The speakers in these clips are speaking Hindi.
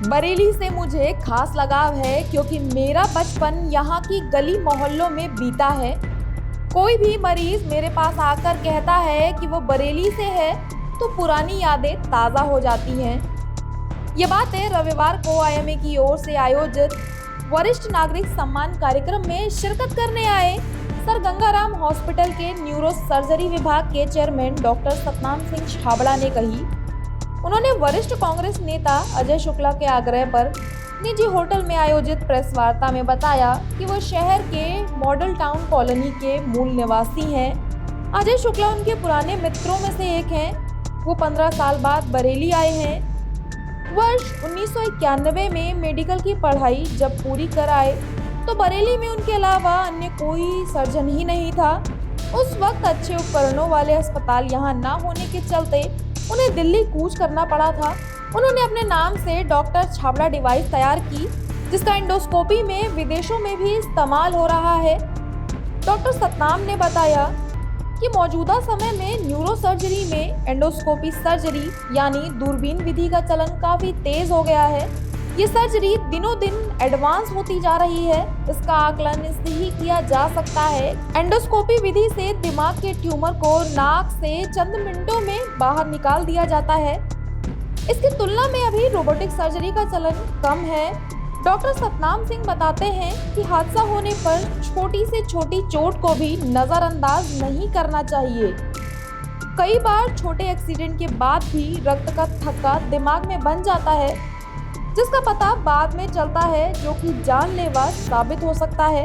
बरेली से मुझे खास लगाव है क्योंकि मेरा बचपन यहाँ की गली मोहल्लों में बीता है। कोई भी मरीज मेरे पास आकर कहता है कि वो बरेली से है तो पुरानी यादें ताज़ा हो जाती हैं। ये बातें रविवार को आईएमए की ओर से आयोजित वरिष्ठ नागरिक सम्मान कार्यक्रम में शिरकत करने आए सर गंगाराम हॉस्पिटल के न्यूरो सर्जरी विभाग के चेयरमैन डॉक्टर सतनाम सिंह छाबड़ा ने कही। उन्होंने वरिष्ठ कांग्रेस नेता अजय शुक्ला के आग्रह पर निजी होटल में आयोजित प्रेस वार्ता में बताया कि वो शहर के मॉडल टाउन कॉलोनी के मूल निवासी हैं। अजय शुक्ला उनके पुराने मित्रों में से एक हैं। वो 15 साल बाद बरेली आए हैं। वर्ष 1991 में मेडिकल की पढ़ाई जब पूरी कर आए तो बरेली में उनके अलावा अन्य कोई सर्जन ही नहीं था। उस वक्त अच्छे उपकरणों वाले अस्पताल यहाँ न होने के चलते उन्हें दिल्ली कूच करना पड़ा था। उन्होंने अपने नाम से डॉक्टर छाबड़ा डिवाइस तैयार की जिसका एंडोस्कोपी में विदेशों में भी इस्तेमाल हो रहा है। डॉक्टर सतनाम ने बताया कि मौजूदा समय में न्यूरो सर्जरी में एंडोस्कोपी सर्जरी यानी दूरबीन विधि का चलन काफी तेज हो गया है। ये सर्जरी दिनों दिन एडवांस होती जा रही है। इसका आकलन इससे ही किया जा सकता है। एंडोस्कोपी विधि से दिमाग के ट्यूमर को नाक से चंद मिनटों में बाहर निकाल दिया जाता है। इसकी तुलना में अभी रोबोटिक सर्जरी का चलन कम है। डॉक्टर सतनाम सिंह बताते हैं कि हादसा होने पर छोटी से छोटी चोट को भी नजरअंदाज नहीं करना चाहिए। कई बार छोटे एक्सीडेंट के बाद भी रक्त का थक्का दिमाग में बन जाता है जिसका पता बाद में चलता है जो कि जानलेवा साबित हो सकता है।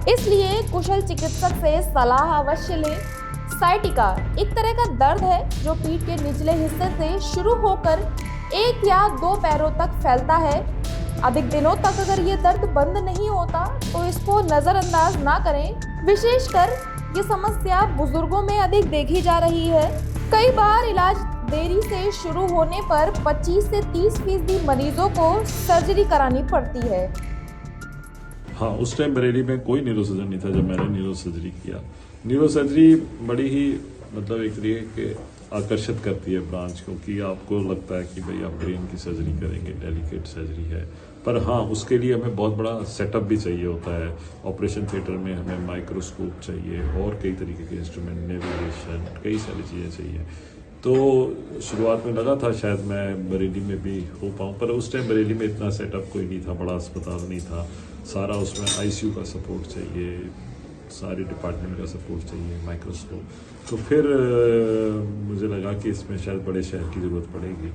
इसलिए कुशल चिकित्सक से सलाह अवश्य लें। साइटिका एक तरह का दर्द है जो पीठ के निचले हिस्से से शुरू होकर 1 या 2 पैरों तक फैलता है। अधिक दिनों तक अगर ये दर्द बंद नहीं होता तो इसको नजरअंदाज ना करें। विशेषकर ये समस्या बुजुर्गों में अधिक देखी जा रही है। कई बार इलाज देरी से शुरू होने पर 25 से 30% मरीजों को सर्जरी करानी पड़ती है। हाँ, उस टाइम बरेली में कोई न्यूरो सर्जन नहीं था जब मैंने न्यूरो सर्जरी किया। न्यूरो सर्जरी बड़ी ही मतलब एक तरीके के आकर्षित करती है ब्रांच, क्योंकि आपको लगता है कि भाई आप ब्रेन की सर्जरी करेंगे, डेलिकेट सर्जरी है। पर हाँ, उसके लिए हमें बहुत बड़ा सेटअप भी चाहिए होता है। ऑपरेशन थिएटर में हमें माइक्रोस्कोप चाहिए और कई तरीके के इंस्ट्रूमेंट, नेविगेशन, कई सारी चीज़ें चाहिए। तो शुरुआत में लगा था शायद मैं बरेली में भी हो पाऊँ, पर उस टाइम बरेली में इतना सेटअप कोई नहीं था, बड़ा अस्पताल नहीं था। सारा उसमें आईसीयू का सपोर्ट चाहिए, सारे डिपार्टमेंट का सपोर्ट चाहिए, माइक्रोस्कोप। तो फिर मुझे लगा कि इसमें शायद बड़े शहर की ज़रूरत पड़ेगी,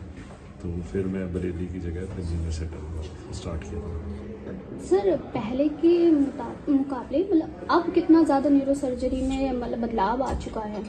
तो फिर मैं बरेली की जगह दिल्ली में सेटअप स्टार्ट किया। सर, पहले के मुकाबले मतलब अब कितना ज़्यादा न्यूरो सर्जरी में मतलब बदलाव आ चुका है?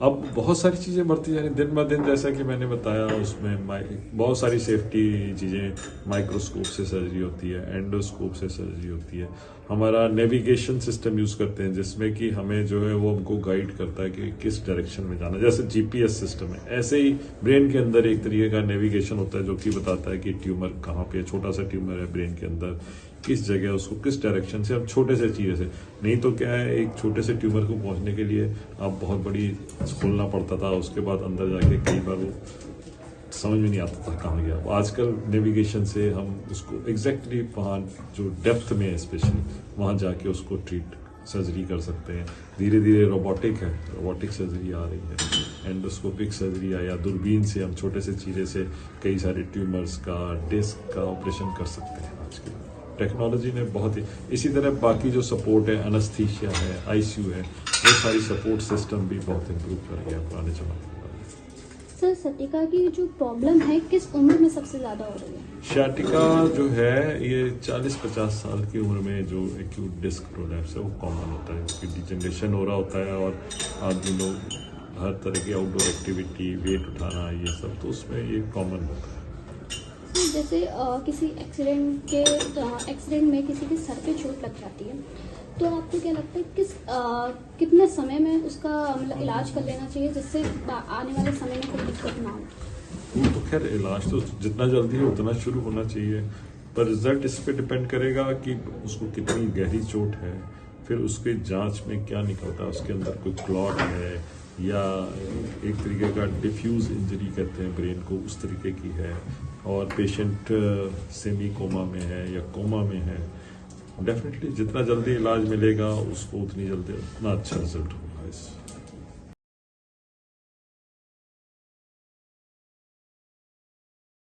अब बहुत सारी चीज़ें बढ़ती जा रही दिन ब दिन, जैसा कि मैंने बताया उसमें बहुत सारी सेफ्टी चीज़ें, माइक्रोस्कोप से सर्जरी होती है, एंडोस्कोप से सर्जरी होती है। हमारा नेविगेशन सिस्टम यूज़ करते हैं जिसमें कि हमें जो है वो हमको गाइड करता है कि किस डायरेक्शन में जाना, जैसे जीपीएस सिस्टम है। ऐसे ही ब्रेन के अंदर एक तरीके का नेविगेशन होता है जो कि बताता है कि ट्यूमर कहाँ पे, छोटा सा ट्यूमर है ब्रेन के अंदर, किस जगह उसको किस डायरेक्शन से, अब छोटे से चीज़ से नहीं तो क्या है, एक छोटे से ट्यूमर को पहुंचने के लिए आप बहुत बड़ी खोलना पड़ता था, उसके बाद अंदर जाके कई बार वो समझ में नहीं आता था कहाँ गया। आजकल नेविगेशन से हम उसको एग्जैक्टली वहाँ जो डेप्थ में है स्पेशली वहाँ जाके उसको ट्रीट सर्जरी कर सकते हैं। धीरे धीरे रोबोटिक सर्जरी आ रही है, एंडोस्कोपिक सर्जरी या दूरबीन से हम छोटे से चीज़े से कई सारे ट्यूमर्स का, डिस्क का ऑपरेशन कर सकते हैं। आज की टेक्नोलॉजी ने बहुत ही, इसी तरह बाकी जो सपोर्ट है, एनेस्थीसिया है, आईसीयू है, वो सारी सपोर्ट सिस्टम भी बहुत इम्प्रूव कर गया पुराने ज़माने में। सर, सटिका की जो प्रॉब्लम है किस उम्र में सबसे ज़्यादा हो रही है? शाटिका जो है ये 40-50 साल की उम्र में जो एक्यूट डिस्क प्रोलैप्स है वो कॉमन होता है, उसकी डिजनरेशन हो रहा होता है और आदमी लोग हर तरह की आउटडोर एक्टिविटी, वेट उठाना, ये सब, तो उसमें ये कॉमन होता है। जैसे किसी एक्सीडेंट में किसी के सर पे चोट लग जाती है तो आपको क्या लगता है कितने समय में उसका मतलब इलाज कर लेना चाहिए जिससे आने वाले समय में कोई दिक्कत ना हो? वो तो खैर इलाज तो जितना जल्दी हो उतना शुरू होना चाहिए, पर रिजल्ट इस पे डिपेंड करेगा कि उसको कितनी गहरी चोट है, फिर उसके जांच में क्या निकलता है, उसके अंदर कोई क्लॉट है या एक तरीके का डिफ्यूज इंजरी कहते हैं ब्रेन को, उस तरीके की है, और पेशेंट सेमी कोमा में है या कोमा में है, डेफिनेटली जितना जल्दी इलाज मिलेगा उसको उतनी जल्दी उतना अच्छा रिजल्ट होगा। इस